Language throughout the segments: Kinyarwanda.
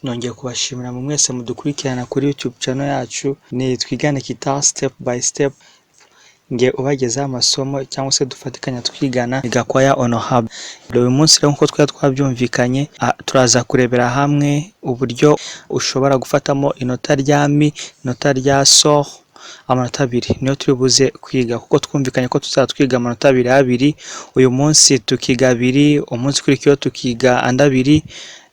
nongeye kubashimira mu mwese mudukurikirana kuri YouTube channel yacu ni twigane kita step by step nge ubageza amasomo cyangwa se dufatikanya twigana Gakwaya ono hub. Uyu munsi rero nko twabyumvikanye turaza kurebera hamwe uburyo ushobora gufatamo inota rya mi, inota rya so, amanota abiri niyo turi buze kwiga kuko twumvikanye ko tuzatwiga amanota abiri. Uyu munsi tukiga abiri, umunsi kurikiyo tukiga andi abiri,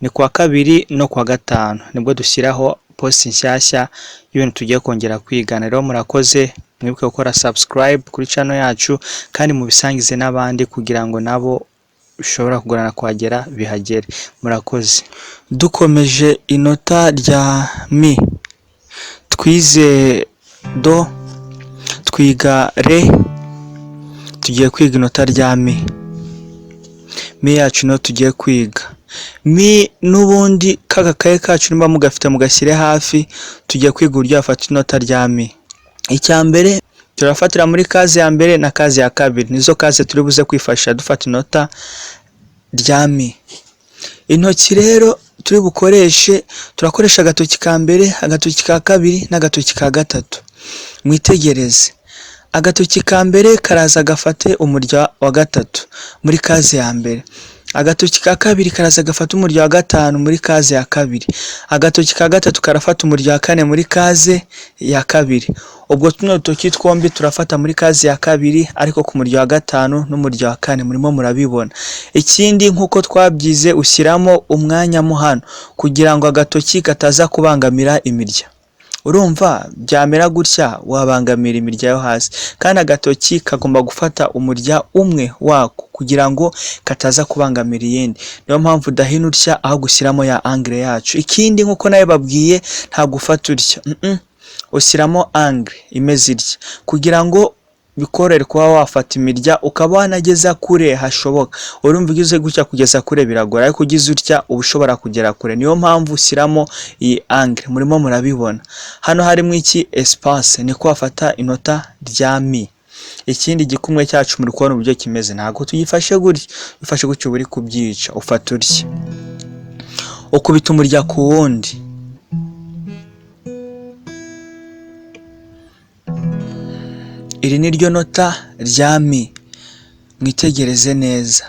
ni kwa kabiri no kwa gatanu nibwo dushyiraho post nshyashya y'ibintu tugiye kongera kwigana. Rero murakoze mwibuke gukora subscribe kuri channel yacu kandi mubisangize n'abandi kugira ngo nabo ushobora kugorana kwagera bihagere. Murakoze. Dukomeje inota rya mi, twize do, twiga re, tugiye kwiga inota rya mi yacu no tugiye kwiga mi n'ubundi kagakaye kacu nimba mugafite mugashyire hafi. Tugiye kwiga uburyo afata inota rya mi. Icya mbere turafatira muri kaze ya mbere na kaze ya kabiri, nizo kaze turi buze kwifasha dufata inota rya mi. Intoki rero turi bukoreshe, turakoresha agatoki ka mbere, agatoki ka kabiri n'agatoki ka gatatu. Mwitegereze, agatoki ka mbere karaza gafate umurya wa gatatu muri kaze ya mbere, agatoki ka kabiri karaza gafata umurya wa gatanu muri kaze ya kabiri, agatoki ka gatatu karafata umurya wa kane muri kaze ya kabiri. Ubwo tuno dutoki twombi turafata muri kaze ya kabiri ariko ku murya wa gatanu n'umurya wa kane murimo murabibona. Ikindi nkuko twabyize ushyiramo umwanya mo hano kugira ngo agatoki kataza kubangamira imirya. Urumva byamera gutya wabangamira imirya yo hasi, kandi agatoki kagomba gufata umurya umwe wako kugira ngo kataza kubangamira iyindi. Niyo mpamvu udahina utya aho gushyiramo ya angle yacu. Ikindi nkuko nawe babwiye nta gufata utya, ushyiramo angle imeze irya kugira ngo bikorere kuba wafata imirya ukaba wanageza kure hashoboka. Urumva ugize gutya kugeza kure biragora, ariko ugize utya uba ushobora kugera kure. Niyo mpamvu ushyiramo iyi angle, murimo murabibona. Hano harimo iki espace, niko wafata inota rya mi. Ikindi gikumwe cyacu muri kubona uburyo kimeze, ntago tuyifashe gutya, bifashe gutyo buri kubyica. Ufata urya ukubita umurya ku wundi, iri ni ryo nota rya mi. Mwitegereze neza,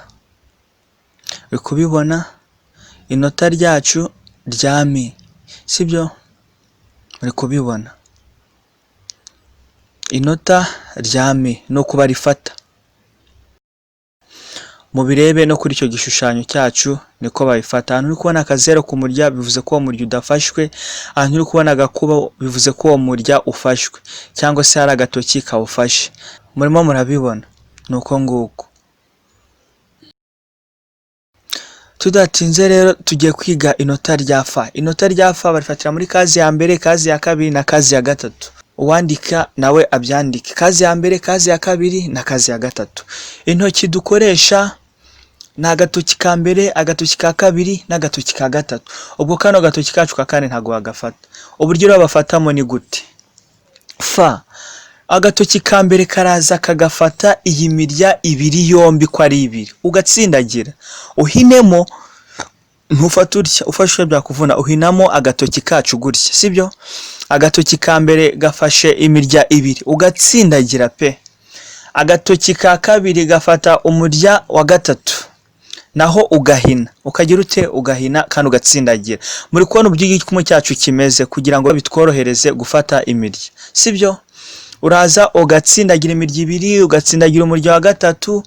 uri kubibona inota ryacu rya mi, sibyo? Uri kubibona inota rya mi no kuba rifata. Mubirebe no kuri icyo gishushanyo cyacu niko babifata. Ahantu uri kubona akazero ku murya bivuze ko uwo murya udafashwe, ahantu uri kubona agakuba bivuze ko uwo murya ufashwe cyangwa se hari agatoki kawufashe. Murimo murabibona nuko nguko. Tudatinze rero tugiye kwiga inota rya fa. Inota rya fa barifatira muri kazi ya mbere, kazi ya kabiri na kazi ya gatatu. Uwandika nawe abyandike, kazi ya mbere, kazi ya kabiri na kazi ya gatatu. Intoki dukoresha na agatoki ka mbere, agatoki ka kabiri n'agatoki ka gatatu. Ubwo kano gatoki kacu ka kane ntago wagafata. Uburyo rero bafatamo ni gute? Fa, agatoki ka mbere karaza kagafata iyi mirya ibiri yombi ko ari ibiri, ugatsindagira uhinemo. Ntufata utya, ufashe byakuvuna, uhinamo agatoki kacu gutya, sibyo? Agatoki ka mbere gafashe imirya ibiri, ugatsindagira pe. Agatoki ka kabiri gafata umurya wa gatatu, naho ugahina, ukagira ute ugahina kandi ugatsindagira. Muri kubona uburyo igikumwe cyacu kimeze kugira ngo bitworohereze gufata imirya, sibyo? Uraza ugatsindagira imirya ibiri, ugatsindagira umurya wa gatatu,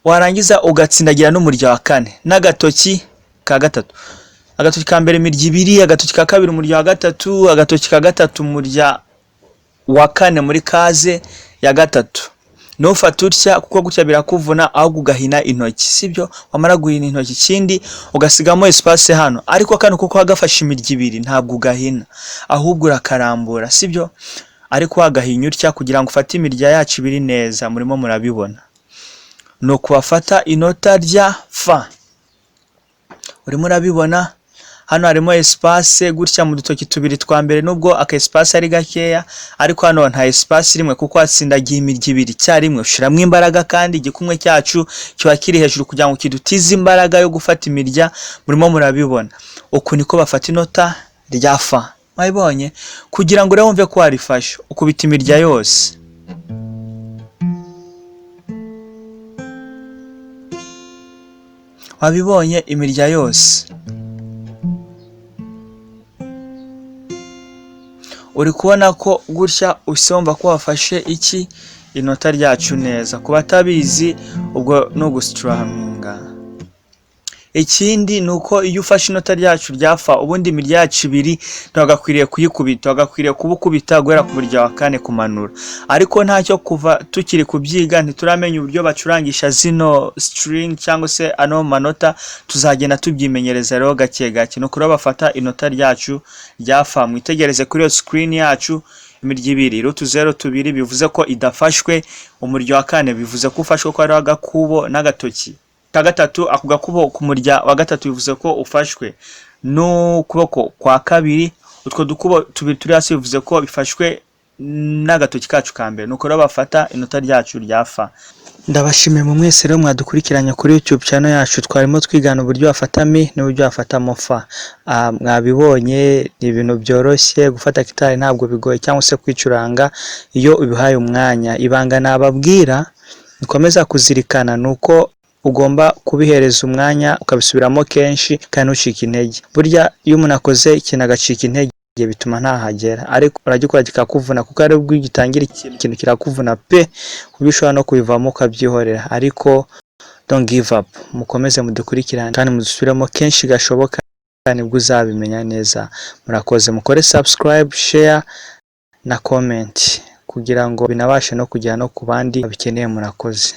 warangiza ugatsindagira n'umurya wa kane n'agatoki ka gatatu. Agatoki ka mbere imirya ibiri, agatoki ka kabiri umurya wa gatatu, agatoki ka gatatu umurya wa kane muri kaze ya gatatu. Nufata utya kuko gutya birakuvuna ahubwo ugahina intoki, sibyo? Wamara guhina intoki ikindi ugasigamo espace hano, ariko kano kuko hagafashe imirya ibiri ntabwo ugahina ahubwo urakarambura, sibyo? Ariko wagahinya utya kugira ngo ufate imirya yacu ibiri neza. Murimo murabibona nuko wafata inota rya fa. Urimo urabibona hano harimo espace gutya mu dutoki tubiri twa mbere, nubwo aka espace ari gakeya, ariko hano nta espace rimwe kuko hatsindagiye imirya ibiri cyarimwe. Ushiramo imbaraga kandi igikumwe cyacu kiba kiri hejuru kugira ngo kidutize imbaraga yo gufata imirya. Murimo murabibona uku niko bafata inota rya fa. Mwabibonye? Kugira ngo rero wumve ko warifashe ukubita imirya yose. Wabibonye imirya yose? Uri kubona ko gutya usomba ko wafashe iki inota ryacu neza. Kuba atabizi ubwo no gustraminga. Ikindi nuko iyo ufashe inota ryacu ryafa, ubundi imirya yacu ibiri twagakwiriye kuyikubita, twagakwiriye kubukubita guhera ku buryo wa kane kumanura. Ariko ntacyo kuva tukiri kubyiga ntituramenya uburyo bacurangisha zino string cyangwa se ano manota, tuzagenda tubyimenyereza rero gake gake. No kuri bafata inota ryacu ryafa, mwitegereze kuri yo screen yacu imirya ibiri, utuzero tubiri bivuze ko idafashwe, umuryo wa kane bivuze ko ufashwe ko ari agakubo n'agatoki ka gatatu, ako gakubo ku murya wa gatatu bivuze ko ufashwe n'ukuboko kwa kabiri, utwo dukubo tubiri turi hasi bivuze ko bifashwe n'agatoki kacu ka mbere. Nuko rero bafata inota ryacu ryafa. Ndabashimiye mu mwese rero mwadukurikiranye kuri YouTube channel yacu, twarimo twigana uburyo bafata mi n'uburyo bafata mofa. Mwabibonye ni ibintu byoroshye, gufata gitari ntabwo bigoye cyangwa se kwicuranga iyo ubihaye umwanya. Ibanga nababwira nikomeza kuzirikana nuko ugomba kubihereza umwanya ukabisubiramo kenshi kandi ucika intege. Burya iyo umuntu akoze ikintu agacika intege bituma ntahagera, ariko uragikora kikakuvuna kuko ari bwo gitangira ikintu kirakuvuna pe, kubishobora no kubivamo ukabyihorera. Ariko don't give up, mukomeze mudukurikirane kandi mudusubiramo kenshi gashoboka, kandi nibwo uzabimenya neza. Murakoze, mukore subscribe, share na comment kugira ngo binabashe no kujya no ku bandi babikeneye. Murakoze.